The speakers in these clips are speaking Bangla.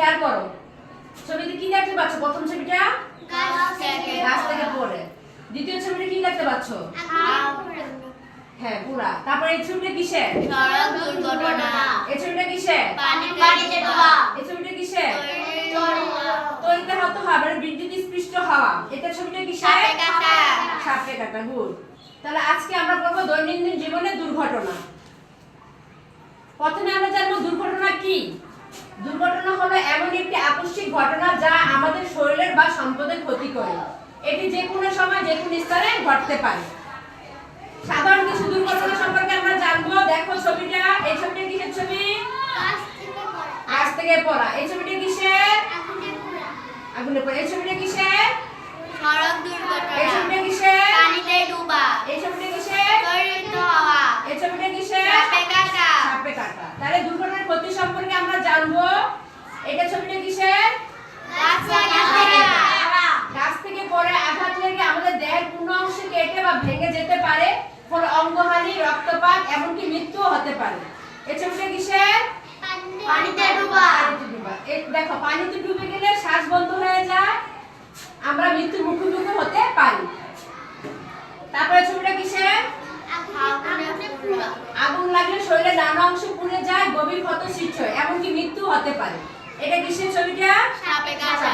খেয়াল করো ছবিতে কি দেখতে পাচ্ছ? প্রথম ছবিটা গাছ থেকে পড়ে। দ্বিতীয় ছবিটা কি দেখতে পাচ্ছ? হ্যাঁ পুরা। তারপর এই ছবিটা কিসের? সড়ক দুর্ঘটনা। এই ছবিটা কিসের? পানিতে ডোবা। এই ছবিটা কিসের? তড়িতে হত হওয়া মানে বিদ্যুৎ স্পৃষ্ট হওয়া। এটা ছবিটা কিসের? সাপে কাটা। গুড। তাহলে আজকে আমরা পড়ব দৈনন্দিন জীবনে দুর্ঘটনা। প্রথমে আমরা জানবো দুর্ঘটনা কি। দুর্ঘটনা হলো এমন একটি আকস্মিক ঘটনা যা আমাদের শরীরের বা সম্পদের ক্ষতি করে। এটি যে কোনো সময় যে কোনো স্থানে ঘটতে পারে। সাধারণ কিছু দুর্ঘটনা সম্পর্কে আমরা জানবো। দেখো ছবিটা, এই ছবিটা কিসের ছবি? গাছ থেকে পড়া। এই ছবিটা কিসের? আগুনে পড়া। এই ছবিটা কিসের? সড়ক দুর্ঘটনা। এই ছবিটা কিসের? পানিতে ডুবা। এই ছবিটা কিসের? তড়িৎ হওয়া। এই ছবিটা কিসের? সাপে কাটা। সাপে কাটা। তাহলে দুর্ঘটনার ক্ষতি সম্পর্কে আমরা জানবো। এটা ছবিটা কিসের? গাছ থেকে পড়ে আঘাত লেগে আমাদের দেহের কোনো অংশ কেটে বা ভেঙে যেতে পারে, ফলে অঙ্গহানি, রক্তপাত, এমনকি মৃত্যুও হতে পারে। এই ছবিটা কিসের? পানিতে ডুবা। এই দেখো পানিতে ডুবে গেলে শ্বাস বন্ধ হয়ে যায়, আমরা মৃত্যুর মুখোমুখি হতে পারি। তারপরে ছবিটা কিসের? আগুন লাগলে শরীরের নানা অংশ পুড়ে যায়, গভীর ক্ষত সৃষ্টি হয়, এমনকি মৃত্যু হতে পারে। এটা কিসের ছবিটা? সাপে কাটা।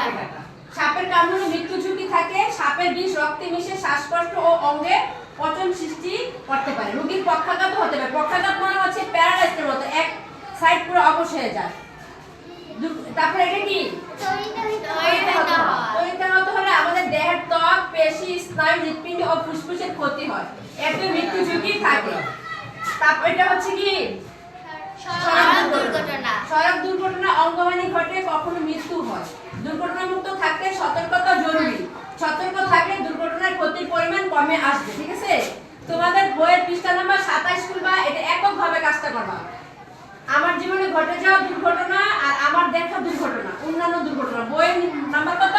সাপের কামড়ে মৃত্যু ঝুঁকি থাকে। সাপের বিষ রক্তে মিশে শ্বাসকষ্ট ও অঙ্গে পচন সৃষ্টি করতে পারে। রোগীর পক্ষাঘাত হতে পারে। পক্ষাঘাত মানে হচ্ছে প্যারালাইসিসের মতো, এক সাইড পুরো অবশ হয়ে যায়। তারপরে এটা কি? তড়িতাহত হলে আমাদের দেহের ত্বক, পেশি, স্নায়ু, হৃৎপিণ্ড ও ফুসফুসের ক্ষতি হয়। এতে মৃত্যু ঝুঁকি থাকে। তারপর এটা হচ্ছে কি? সড়ক দুর্ঘটনা। সড়ক দুর্ঘটনা অঙ্গহানি ঘটে, কখনো মৃত্যু হয়। দুর্ঘটনামুক্ত থাকতে সতর্কতা জরুরি। সতর্ক থাকলে দুর্ঘটনার ক্ষতির পরিমাণ কমে আসবে। ঠিক আছে? তোমাদের বইয়ের পৃষ্ঠা নাম্বার 27 খুলবা, এটা এককভাবে কাজটা করবা। আমার জীবনে ঘটে যাওয়া দুর্ঘটনা আর আমার দেখা দুর্ঘটনা, অন্যান্য দুর্ঘটনা। বইয়ের নাম্বার কত?